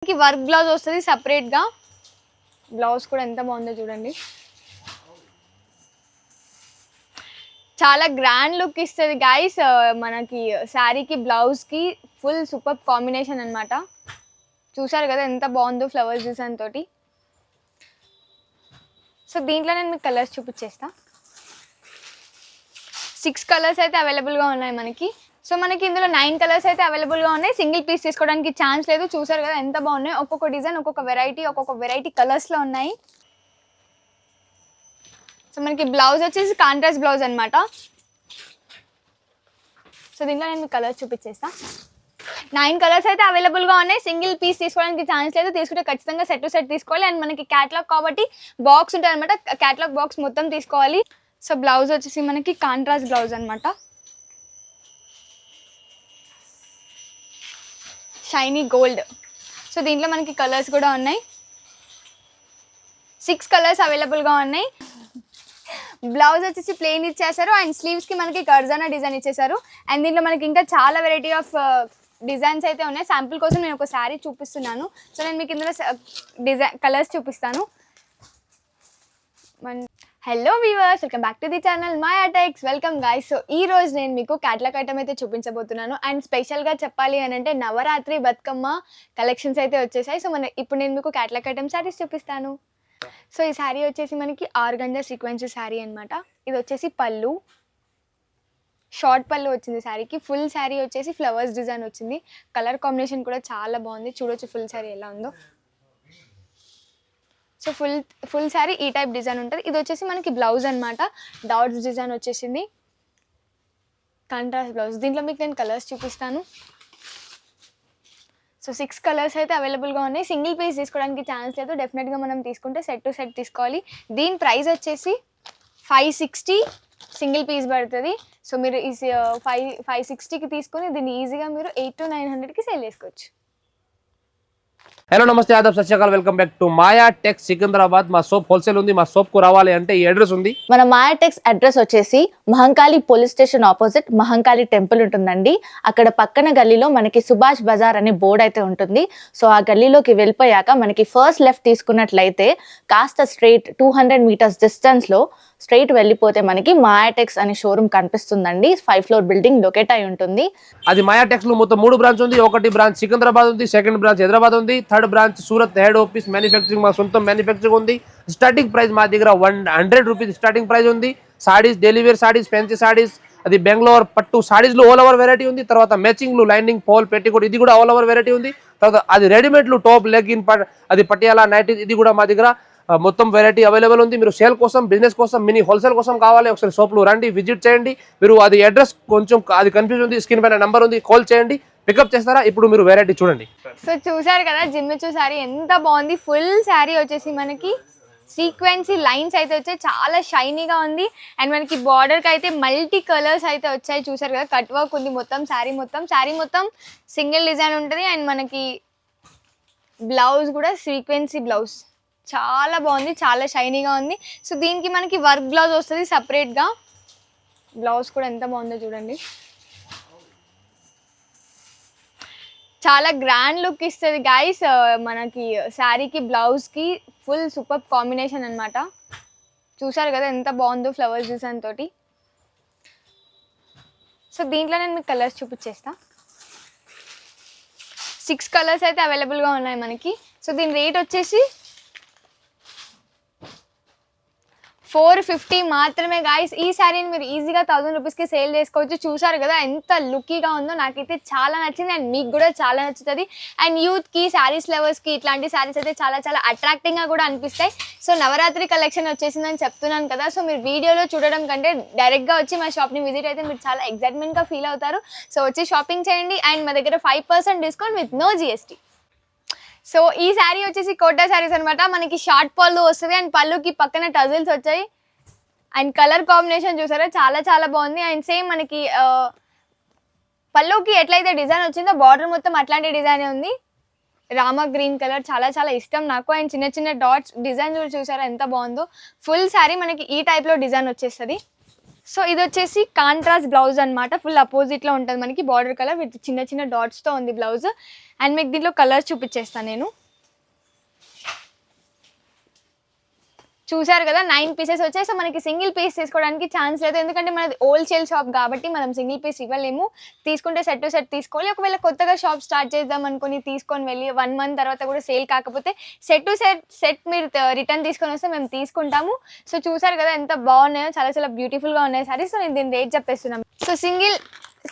Work blouse వస్తుంది separate గా. Blouse కూడా ఎంత బాగుందో చూడండి. చాలా గ్రాండ్ లుక్ ఇస్తుంది గైస్. మనకి శారీకి బ్లౌజ్ కి ఫుల్ సూపర్ కాంబినేషన్ అన్నమాట. చూసారు కదా ఎంత బాగుందో ఫ్లవర్స్ డిజైన్ తోటి. సో దీంట్లో నేను మీకు కలర్స్ చూపించేస్తా. 6 కలర్స్ అయితే అవైలబుల్గా ఉన్నాయి మనకి. సో మనకి ఇందులో 9 కలర్స్ అయితే అవైలబుల్గా ఉన్నాయి. సింగిల్ పీస్ తీసుకోవడానికి ఛాన్స్ లేదు. చూసారు కదా ఎంత బాగున్నాయి. ఒక్కొక్క డిజైన్ ఒక్కొక్క వెరైటీ కలర్స్లో ఉన్నాయి. సో మనకి బ్లౌజ్ వచ్చేసి కాంట్రాస్ట్ బ్లౌజ్ అనమాట. సో దీంట్లో నేను మీకు కలర్స్ చూపించేస్తా. 9 కలర్స్ అయితే అవైలబుల్గా ఉన్నాయి. సింగిల్ పీస్ తీసుకోవడానికి ఛాన్స్ లేదు. తీసుకుంటే ఖచ్చితంగా సెట్ టు సెట్ తీసుకోవాలి. అండ్ మనకి క్యాటలాగ్ కాబట్టి బాక్స్ ఉంటుంది అనమాట. క్యాటలాగ్ బాక్స్ మొత్తం తీసుకోవాలి. సో బ్లౌజ్ వచ్చేసి మనకి కాంట్రాస్ట్ బ్లౌజ్ అనమాట. Shiny gold. సో దీంట్లో మనకి కలర్స్ కూడా ఉన్నాయి. 6 కలర్స్ అవైలబుల్గా ఉన్నాయి. బ్లౌజ్ వచ్చేసి ప్లెయిన్ ఇచ్చేసారు. అండ్ స్లీవ్స్కి మనకి కర్జానా డిజైన్ ఇచ్చేసారు. అండ్ దీంట్లో మనకి ఇంకా చాలా వెరైటీ ఆఫ్ డిజైన్స్ అయితే ఉన్నాయి. శాంపుల్ కోసం నేను ఒక శారీ చూపిస్తున్నాను. సో నేను మీకు ఇందులో కలర్స్ చూపిస్తాను. Hello viewers, welcome back to the channel Maya techs. Welcome guys. So ఈ రోజు నేను మీకు క్యాటలాగ్ ఐటమ్ అయితే చూపించబోతున్నాను. అండ్ స్పెషల్గా చెప్పాలి అని అంటే నవరాత్రి బతుకమ్మ కలెక్షన్స్ అయితే వచ్చేసాయి. సో ఇప్పుడు నేను మీకు క్యాటలాగ్ ఐటమ్ శారీస్ చూపిస్తాను. సో ఈ శారీ వచ్చేసి మనకి ఆర్గంజా సీక్వెన్స్ శారీ అనమాట. ఇది వచ్చేసి పళ్ళు, షార్ట్ పళ్ళు వచ్చింది శారీకి. ఫుల్ శారీ వచ్చేసి ఫ్లవర్స్ డిజైన్ వచ్చింది. కలర్ కాంబినేషన్ కూడా చాలా బాగుంది. చూడొచ్చు ఫుల్ శారీ ఎలా ఉందో. సో ఫుల్ శారీ ఈ టైప్ డిజైన్ ఉంటుంది. ఇది వచ్చేసి మనకి బ్లౌజ్ అనమాట. డాట్స్ డిజైన్ వచ్చేసింది. Contrast blouse. దీంట్లో మీకు నేను కలర్స్ చూపిస్తాను. సో 6 కలర్స్ అయితే అవైలబుల్గా ఉన్నాయి. సింగిల్ పీస్ తీసుకోవడానికి ఛాన్స్ లేదు. డెఫినెట్గా మనం తీసుకుంటే సెట్ టు సెట్ తీసుకోవాలి. దీని ప్రైస్ వచ్చేసి 560 సింగిల్ పీస్ పడుతుంది. సో మీరు ఈ 560కి తీసుకొని దీన్ని ఈజీగా మీరు 800 to 900కి సేల్ చేసుకోవచ్చు. హలో నమస్తే ఆదాబ్ సత్ శ్రీ అకాల్. Welcome back to Maya Tex Secunderabad. మా సోప్ హోల్సేల్ ఉంది. మా సోప్ కు రావాలి అంటే ఈ అడ్రస్ ఉంది. మన మాయా టెక్స్ అడ్రస్ వచ్చేసి Mahankali police station opposite Mahankali temple ఉంటుందండి. అక్కడ పక్కన గల్లీలో మనకి సుభాష్ బజార్ అనే బోర్డు అయితే ఉంటుంది. సో ఆ గల్లీలోకి వెళ్ళిపోయాక మనకి ఫస్ట్ లెఫ్ట్ తీసుకున్నట్లయితే కాస్త స్ట్రైట్ 200 మీటర్స్ డిస్టెన్స్ లో స్ట్రైట్ వెళ్ళిపోతే మనకి మాయా టెక్స్ అనే షోరూమ్ కనిపిస్తుందండి. 5th floor బిల్డింగ్ లొకేట్ అయి ఉంటుంది. అది మాయా టెక్స్ లో మొత్తం 3 బ్రాంచ్ ఉంది. ఒకటి బ్రాంచ్ సికింద్రాబాద్ ఉంది, సెకండ్ బ్రాంచ్ హైదరాబాద్ ఉంది, third branch Surat head office manufacturing మా సొంతం మ్యానుఫ్యాక్చరింగ్ ఉంది. స్టార్టింగ్ ప్రైస్ మా దగ్గర 100 రూపీస్ స్టార్టింగ్ ప్రైస్ ఉంది. Saris, daily wear saris, fancy saris, అది బెంగళూరు పట్టు సారీస్ లో ఆల్ ఓవర్ వెరైటీ ఉంది. తర్వాత మ్యాచింగ్ లు, లైనింగ్, పోల్, పెట్టికోట్ ఇది కూడా ఆల్ ఓవర్ వెరైటీ ఉంది. తర్వాత అది రెడీమేడ్ లు టాప్, లెగ్ ఇన్, అది పటియాలా, నైట్ ఇది కూడా మా దగ్గర మొత్తం వెరైటీ అవైలబుల్ ఉంది. మీరు సేల్ కోసం, బిజినెస్ కోసం, మినీ హోల్సేల్ కోసం కావాలి ఒకసారి షాప్లో రండి, విజిట్ చేయండి. మీరు అది అడ్రస్ కొంచెం అది కన్ఫ్యూజ్ ఉంది, స్క్రీన్ పైన నెంబర్ ఉంది, కాల్ చేయండి, పికప్ చేస్తారా. ఇప్పుడు మీరు వెరైటీ చూడండి. సో చూసారు కదా జిమ్మిచూ శారీ ఎంత బాగుంది. ఫుల్ శారీ వచ్చేసి మనకి సీక్వెన్సీ లైన్స్ అయితే వచ్చాయి. చాలా షైనీగా ఉంది. అండ్ మనకి బార్డర్కి అయితే మల్టీ కలర్స్ అయితే వచ్చాయి. చూసారు కదా కట్ వర్క్ ఉంది మొత్తం. శారీ మొత్తం సింగిల్ డిజైన్ ఉంటుంది. అండ్ మనకి బ్లౌజ్ కూడా సీక్వెన్సీ బ్లౌజ్ చాలా బాగుంది, చాలా షైనీగా ఉంది. సో దీనికి మనకి వర్క్ బ్లౌజ్ వస్తుంది సపరేట్గా. బ్లౌజ్ కూడా ఎంత బాగుందో చూడండి. చాలా గ్రాండ్ లుక్ ఇస్తుంది గైస్. మనకి శారీకి బ్లౌజ్కి ఫుల్ సూపర్ కాంబినేషన్ అనమాట. చూసారు కదా ఎంత బాగుందో ఫ్లవర్స్ డిజైన్ తోటి. సో దీంట్లో నేను మీకు కలర్స్ చూపించేస్తా. 6 కలర్స్ అయితే అవైలబుల్గా ఉన్నాయి మనకి. సో దీని రేట్ వచ్చేసి 450 మాత్రమే గాయస్. ఈ శారీని మీరు ఈజీగా 1000 రూపీస్కి సేల్ చేసుకోవచ్చు. చూసారు కదా ఎంత లుక్కీగా ఉందో. నాకైతే చాలా నచ్చింది. అండ్ మీకు కూడా చాలా నచ్చుతుంది. అండ్ యూత్కి, శారీస్ లవర్స్కి ఇట్లాంటి శారీస్ అయితే చాలా చాలా అట్రాక్టింగ్గా కూడా అనిపిస్తాయి. సో నవరాత్రి కలెక్షన్ వచ్చేసిందని చెప్తున్నాను కదా. సో మీరు వీడియోలో చూడడం కంటే డైరెక్ట్గా వచ్చి మా షాప్ని విజిట్ అయితే మీరు చాలా ఎక్సైట్మెంట్గా ఫీల్ అవుతారు. సో వచ్చి షాపింగ్ చేయండి. అండ్ మా దగ్గర 5% discount with no GST. So ఈ శారీ వచ్చేసి కోటా శారీస్ అనమాట. మనకి షార్ట్ పళ్ళు వస్తుంది. అండ్ పళ్ళుకి పక్కన టజిల్స్ వచ్చాయి. అండ్ కలర్ కాంబినేషన్ చూసారా చాలా చాలా బాగుంది. అండ్ సేమ్ మనకి పళ్ళుకి ఎట్లయితే డిజైన్ వచ్చిందో బార్డర్ మొత్తం అట్లాంటి డిజైన్ ఉంది. రామా గ్రీన్ కలర్ చాలా చాలా ఇష్టం నాకు. అండ్ చిన్న చిన్న డాట్స్ డిజైన్ చూసారా ఎంత బాగుందో. ఫుల్ శారీ మనకి ఈ టైప్లో డిజైన్ వచ్చేస్తుంది. సో ఇది వచ్చేసి కాంట్రాస్ట్ బ్లౌజ్ అన్నమాట. ఫుల్ అపోజిట్ లో ఉంటుంది మనకి, బార్డర్ కలర్ విత్ చిన్న చిన్న డాట్స్ తో ఉంది బ్లౌజ్. అండ్ మీకు దీంట్లో కలర్స్ చూపించేస్తాను నేను. చూసారు కదా 9 పీసెస్ వచ్చాయి. సో మనకి సింగిల్ పీస్ తీసుకోవడానికి ఛాన్స్ లేదు, ఎందుకంటే మనది హోల్సేల్ షాప్ కాబట్టి మనం సింగిల్ పీస్ ఇవ్వలేము. తీసుకుంటే సెట్ టు సెట్ తీసుకోవాలి. ఒకవేళ కొత్తగా షాప్ స్టార్ట్ చేద్దాం అనుకుని తీసుకొని వెళ్ళి 1 మంత్ తర్వాత కూడా సేల్ కాకపోతే సెట్ టు సెట్ మీరు రిటర్న్ తీసుకొని వస్తే మేము తీసుకుంటాము. సో చూసారు కదా ఎంత బాగున్నాయో, చాలా చాలా బ్యూటిఫుల్గా ఉన్నాయి సారీస్. సో నేను దీని రేట్ చెప్పేస్తున్నాను. సో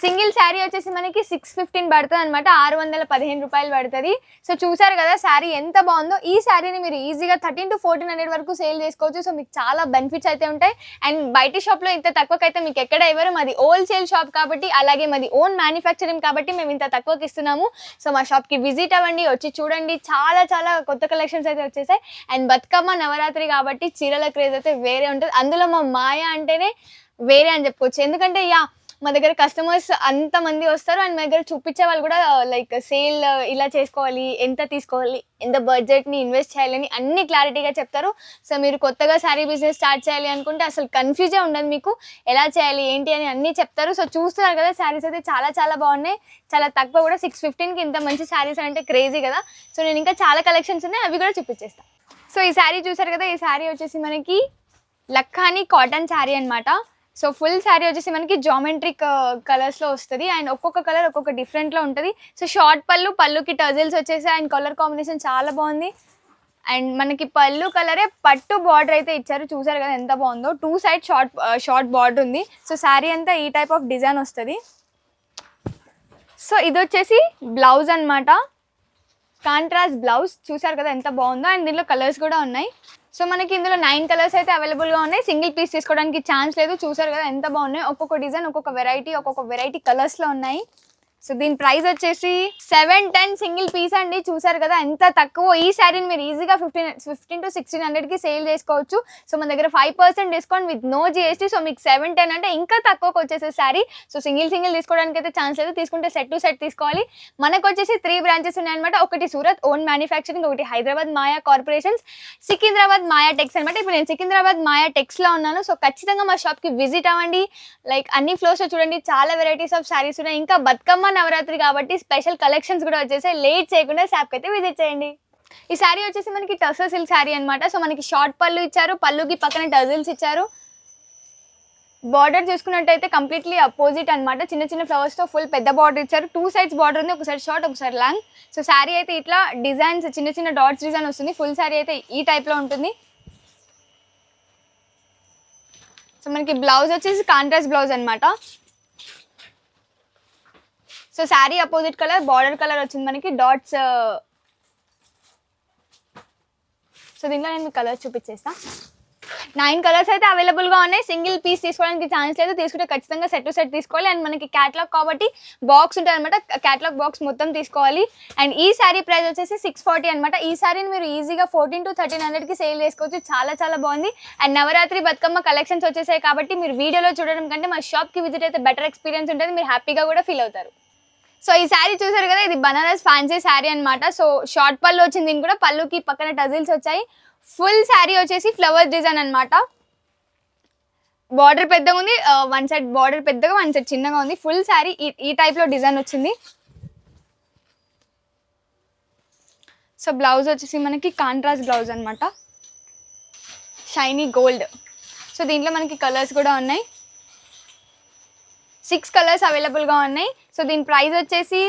సింగిల్ శారీ వచ్చేసి మనకి 615 పడుతుంది అనమాట, 615 రూపాయలు పడుతుంది. సో చూసారు కదా శారీ ఎంత బాగుందో. ఈ శారీని మీరు ఈజీగా 1300 to 1400 వరకు సేల్ చేసుకోవచ్చు. సో మీకు చాలా బెనిఫిట్స్ అయితే ఉంటాయి. అండ్ బయట షాప్లో ఇంత తక్కువకైతే మీకు ఎక్కడ ఇవ్వరు. మాది హోల్సేల్ షాప్ కాబట్టి, అలాగే మాది ఓన్ మ్యానుఫ్యాక్చరింగ్ కాబట్టి మేము ఇంత తక్కువకి ఇస్తున్నాము. సో మా షాప్కి విజిట్ అవ్వండి, వచ్చి చూడండి. చాలా చాలా కొత్త కలెక్షన్స్ అయితే వచ్చేసాయి. అండ్ బతుకమ్మ నవరాత్రి కాబట్టి చీరల క్రేజ్ అయితే వేరే ఉంటుంది. అందులో మా మాయ అంటేనే వేరే అని చెప్పుకోవచ్చు. ఎందుకంటే మా దగ్గర కస్టమర్స్ అంతమంది వస్తారు అండ్ మా దగ్గర చూపించే వాళ్ళు కూడా లైక్ సేల్ ఇలా చేసుకోవాలి, ఎంత తీసుకోవాలి, ఎంత బడ్జెట్ని ఇన్వెస్ట్ చేయాలని అన్ని క్లారిటీగా చెప్తారు. సో మీరు కొత్తగా శారీ బిజినెస్ స్టార్ట్ చేయాలి అనుకుంటే అసలు కన్ఫ్యూజే ఉండదు మీకు, ఎలా చేయాలి ఏంటి అని అన్నీ చెప్తారు. సో చూస్తున్నారు కదా శారీస్ అయితే చాలా చాలా బాగున్నాయి. చాలా తక్కువ కూడా 615కి ఇంత మంచి శారీస్ అంటే క్రేజీ కదా. సో నేను ఇంకా చాలా కలెక్షన్స్ ఉన్నాయి, అవి కూడా చూపించేస్తాను. సో ఈ శారీ చూసారు కదా, ఈ శారీ వచ్చేసి మనకి లక్కానీ కాటన్ శారీ అనమాట. సో ఫుల్ శారీ వచ్చేసి మనకి జామెట్రిక్ కలర్స్లో వస్తుంది అండ్ ఒక్కొక్క కలర్ ఒక్కొక్క డిఫరెంట్లో ఉంటుంది. సో షార్ట్ పళ్ళుకి టజిల్స్ వచ్చేసి అండ్ కలర్ కాంబినేషన్ చాలా బాగుంది. అండ్ మనకి పళ్ళు కలరే పట్టు బార్డర్ అయితే ఇచ్చారు. చూసారు కదా ఎంత బాగుందో. 2 సైడ్ షార్ట్ బార్డర్ ఉంది. సో శారీ అంతా ఈ టైప్ ఆఫ్ డిజైన్ వస్తుంది. సో ఇది వచ్చేసి బ్లౌజ్ అనమాట, కాంట్రాస్ట్ బ్లౌజ్. చూసారు కదా ఎంత బాగుందో. అండ్ దీనిలో కలర్స్ కూడా ఉన్నాయి. సో మనకి ఇందులో 9 కలర్స్ అయితే అవైలబుల్గా ఉన్నాయి. సింగిల్ పీస్ తీసుకోవడానికి ఛాన్స్ లేదు. చూసారు కదా ఎంత బాగున్నాయి. ఒక్కొక్క డిజైన్ ఒక్కొక్క వెరైటీ కలర్స్లో ఉన్నాయి. సో దీని ప్రైస్ వచ్చేసి 710 సింగిల్ పీస్ అండి. చూసారు కదా ఎంత తక్కువ. ఈ శారీని మీరు ఈజీగా 15 to 1600కి సేల్ చేసుకోవచ్చు. సో మన దగ్గర 5% discount with no GST. So మీకు 710 అంటే ఇంకా తక్కువకి వచ్చేసే శారీ. సో సింగిల్ తీసుకోవడానికి అయితే ఛాన్స్ లేదు, తీసుకుంటే సెట్ టు సెట్ తీసుకోవాలి. మనకు వచ్చేసి 3 బ్రాంచెస్ ఉన్నాయన్నమాట. ఒకటి సూరత్ ఓన్ మ్యానుఫ్యాక్చరింగ్, ఒకటి హైదరాబాద్ మాయా కార్పొరేషన్స్, సికింద్రాబాద్ మాయా టెక్స్ అనమాట. ఇప్పుడు నేను సికింద్రాబాద్ మాయా టెక్స్లో ఉన్నాను. సో ఖచ్చితంగా మా షాప్కి విజిట్ అవ్వండి. లైక్ అన్ని ఫ్లోర్స్లో చూడండి, చాలా వెరైటీస్ ఆఫ్ శారీస్ ఉన్నాయి. ఇంకా బతుకమ్మ నవరాత్రి కాబట్టి స్పెషల్ కలెక్షన్స్ కూడా వచ్చేసాయి. లేట్ చేయకుండా షాప్కి అయితే విజిట్ చేయండి. ఈ శారీ వచ్చేసి మనకి టసర్ సిల్క్ శారీ అనమాట. సో మనకి షార్ట్ పళ్ళు ఇచ్చారు, పళ్ళుకి పక్కన టజిల్స్ ఇచ్చారు. బార్డర్ చూసుకున్నట్టయితే కంప్లీట్లీ అపోజిట్ అనమాట, చిన్న చిన్న ఫ్లవర్స్తో ఫుల్ పెద్ద బార్డర్ ఇచ్చారు. 2 సైడ్స్ బార్డర్ ఉంది, ఒకసారి షార్ట్ ఒకసారి లాంగ్. సో శారీ అయితే ఇట్లా డిజైన్స్ చిన్న చిన్న డాట్స్ డిజైన్ వస్తుంది. ఫుల్ శారీ అయితే ఈ టైప్లో ఉంటుంది. సో మనకి బ్లౌజ్ వచ్చేసి కాంట్రాస్ట్ బ్లౌజ్ అనమాట. So sari opposite colour, border colour వచ్చింది మనకి డాట్స్. సో దీంట్లో నేను మీకు కలర్స్ చూపించేస్తా. 9 కలర్స్ అయితే అవైలబుల్గా ఉన్నాయి. సింగిల్ పీస్ తీసుకోవడానికి ఛాన్స్ లేదు, తీసుకుంటే ఖచ్చితంగా సెట్ టు సెట్ తీసుకోవాలి. అండ్ మనకి క్యాటలాగ్ కాబట్టి బాక్స్ ఉంటుంది అనమాట, క్యాటలాగ్ బాక్స్ మొత్తం తీసుకోవాలి. అండ్ ఈ శారీ ప్రైస్ వచ్చేసి 640 అనమాట. ఈ శారీని మీరు ఈజీగా 1400 to 1300కి సేల్ చేసుకోవచ్చు. చాలా చాలా బాగుంది. అండ్ నవరాత్రి బతుకమ్మ కలెక్షన్స్ వచ్చేసాయి కాబట్టి మీరు వీడియోలో చూడడం కంటే మా షాప్కి విజిట్ అయితే బెటర్ ఎక్స్పీరియన్స్ ఉంటుంది, మీరు హ్యాపీగా కూడా ఫీల్ అవుతారు. సో ఈ శారీ చూసారు కదా, ఇది బనారస్ ఫ్యాన్సీ శారీ అనమాట. సో షార్ట్ పళ్ళు వచ్చింది, దీని కూడా పళ్ళుకి పక్కన టజిల్స్ వచ్చాయి. ఫుల్ శారీ వచ్చేసి ఫ్లవర్ డిజైన్ అనమాట. బార్డర్ పెద్దగా ఉంది, 1 సైడ్ బార్డర్ పెద్దగా 1 సైడ్ చిన్నగా ఉంది. ఫుల్ శారీ ఈ టైప్లో డిజైన్ వచ్చింది. సో బ్లౌజ్ వచ్చేసి మనకి కాంట్రాస్ట్ బ్లౌజ్ అనమాట, షైనీ గోల్డ్. సో దీంట్లో మనకి కలర్స్ కూడా ఉన్నాయి, 6 కలర్స్ అవైలబుల్గా ఉన్నాయి. సో దీని ప్రైస్ వచ్చేసి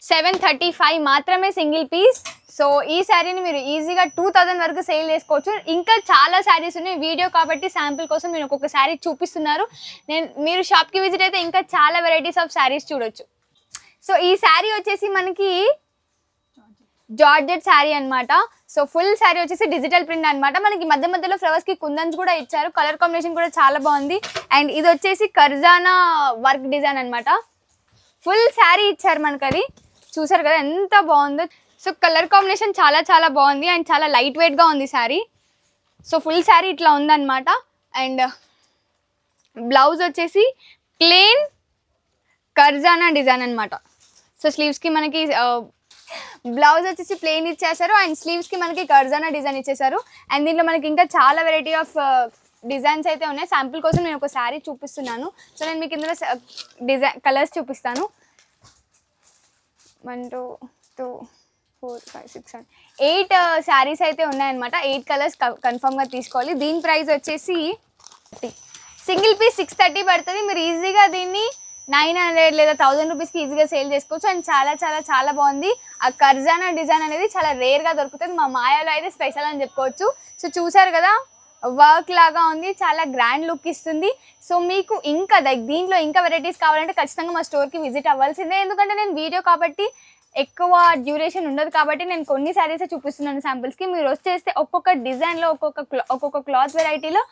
735 మాత్రమే సింగిల్ పీస్. సో ఈ శారీని మీరు ఈజీగా 2000 వరకు సేల్ చేసుకోవచ్చు. ఇంకా చాలా శారీస్ ఉన్నాయి, వీడియో కాబట్టి శాంపుల్ కోసం నేను ఒక్కొక్క శారీ చూపిస్తున్నారు. మీరు షాప్కి విజిట్ అయితే ఇంకా చాలా వెరైటీస్ ఆఫ్ శారీస్ చూడొచ్చు. సో ఈ శారీ వచ్చేసి మనకి జార్జెట్ శారీ అనమాట. సో ఫుల్ శారీ వచ్చేసి డిజిటల్ ప్రింట్ అనమాట. మనకి మధ్యలో ఫ్లవర్స్కి కుందన్స్ కూడా ఇచ్చారు, కలర్ కాంబినేషన్ కూడా చాలా బాగుంది. అండ్ ఇది వచ్చేసి కర్జానా వర్క్ డిజైన్ అనమాట. ఫుల్ శారీ ఇచ్చారు మనకు, అది చూసారు కదా ఎంత బాగుందో. సో కలర్ కాంబినేషన్ చాలా చాలా బాగుంది అండ్ చాలా లైట్ వెయిట్గా ఉంది శారీ. సో ఫుల్ శారీ ఇట్లా ఉందన్నమాట. అండ్ బ్లౌజ్ వచ్చేసి ప్లెయిన్ కర్జానా డిజైన్ అనమాట. సో స్లీవ్స్కి మనకి బ్లౌజ్ వచ్చేసి ప్లెయిన్ ఇచ్చేసారు అండ్ స్లీవ్స్కి మనకి కర్జానా డిజైన్ ఇచ్చేసారు. అండ్ దీంట్లో మనకి ఇంకా చాలా వెరైటీ ఆఫ్ డిజైన్స్ అయితే ఉన్నాయి. శాంపుల్ కోసం నేను ఒక శారీ చూపిస్తున్నాను. సో నేను మీకు ఇందులో డిజైన్ కలర్స్ చూపిస్తాను. 1 2 2 4 5 6 7 8 శారీస్ అయితే ఉన్నాయన్నమాట. 8 కలర్స్ కన్ఫర్మ్గా తీసుకోవాలి. దీని ప్రైస్ వచ్చేసి సింగిల్ పీస్ 630 పడుతుంది. మీరు ఈజీగా దీన్ని 900 లేదా 1000 రూపీస్కి ఈజీగా సేల్ చేసుకోవచ్చు. అండ్ చాలా చాలా చాలా బాగుంది. ఆ కర్జానా డిజైన్ అనేది చాలా రేర్గా దొరుకుతుంది. మా మాయాలో అయితే స్పెషల్ అని చెప్పుకోవచ్చు. సో చూసారు కదా, వర్క్ లాగా ఉంది, చాలా గ్రాండ్ లుక్ ఇస్తుంది. సో మీకు ఇంకా దీంట్లో ఇంకా వెరైటీస్ కావాలంటే ఖచ్చితంగా మా స్టోర్కి విజిట్ అవ్వాల్సిందే. ఎందుకంటే నేను వీడియో కాబట్టి ఎక్కువ డ్యూరేషన్ ఉండదు కాబట్టి నేను కొన్ని శారీసే చూపిస్తున్నాను శాంపుల్స్కి. మీరు వచ్చేస్తే ఒక్కొక్క డిజైన్లో ఒక్కొక్క క్లాత్ వెరైటీలో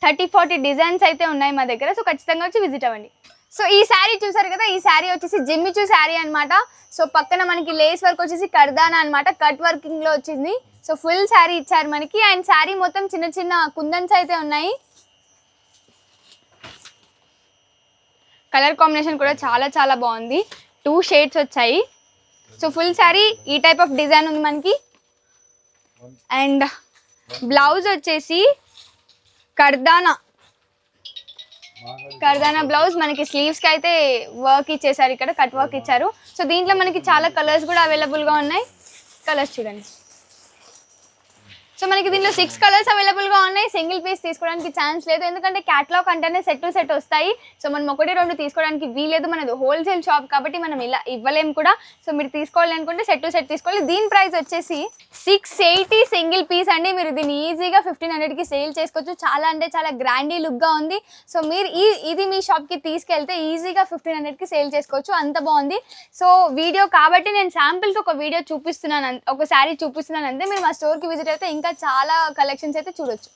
30-40 డిజైన్స్ అయితే ఉన్నాయి మా దగ్గర. సో ఖచ్చితంగా వచ్చి విజిట్ అవ్వండి. సో ఈ శారీ చూసారు కదా, ఈ శారీ వచ్చేసి జిమ్మిచూ శారీ అనమాట. సో పక్కన మనకి లేస్ వర్క్ వచ్చేసి కర్దానా అనమాట, కట్ వర్కింగ్లో వచ్చింది. సో ఫుల్ శారీ ఇచ్చారు మనకి. అండ్ శారీ మొత్తం చిన్న చిన్న కుందన్స్ అయితే ఉన్నాయి. కలర్ కాంబినేషన్ కూడా చాలా చాలా బాగుంది. 2 షేడ్స్ వచ్చాయి. సో ఫుల్ శారీ ఈ టైప్ ఆఫ్ డిజైన్ ఉంది మనకి. అండ్ బ్లౌజ్ వచ్చేసి కర్దానా బ్లౌజ్ మనకి స్లీవ్స్ కి అయితే వర్క్ ఇచ్చేసారు, ఇక్కడ కట్ వర్క్ ఇచ్చారు. సో దీంట్లో మనకి చాలా కలర్స్ కూడా అవైలబుల్ గా ఉన్నాయి. కలర్స్ చూడండి. సో మనకి దీంట్లో 6 కలర్స్ అవైలబుల్ గా ఉన్నాయి. సింగిల్ పీస్ తీసుకోవడానికి ఛాన్స్ లేదు, ఎందుకంటే క్యాటలాగ్ అంటేనే సెట్ టు సెట్ వస్తాయి. సో మనం 1-2 తీసుకోవడానికి వీలేదు. మనది హోల్సేల్ షాప్ కాబట్టి మనం ఇలా ఇవ్వలేము కూడా. సో మీరు తీసుకోవాలి అనుకుంటే సెట్ టు సెట్ తీసుకోవాలి. దీని ప్రైస్ వచ్చేసి 680 సింగిల్ పీస్ అండి. మీరు దీన్ని ఈజీగా 1500కి సేల్ చేసుకోవచ్చు. చాలా అంటే చాలా గ్రాండీ లుక్ గా ఉంది. సో మీరు ఇది మీ షాప్ కి తీసుకెళ్తే ఈజీగా 1500కి సేల్ చేసుకోవచ్చు, అంత బాగుంది. సో వీడియో కాబట్టి నేను శాంపుల్ కి ఒక వీడియో చూపిస్తున్నాను, ఒక శారీ చూపిస్తున్నాను అంతే. మీరు మా స్టోర్ కి విజిట్ అయితే ఇంకా చాలా కలెక్షన్స్ అయితే చూడొచ్చు.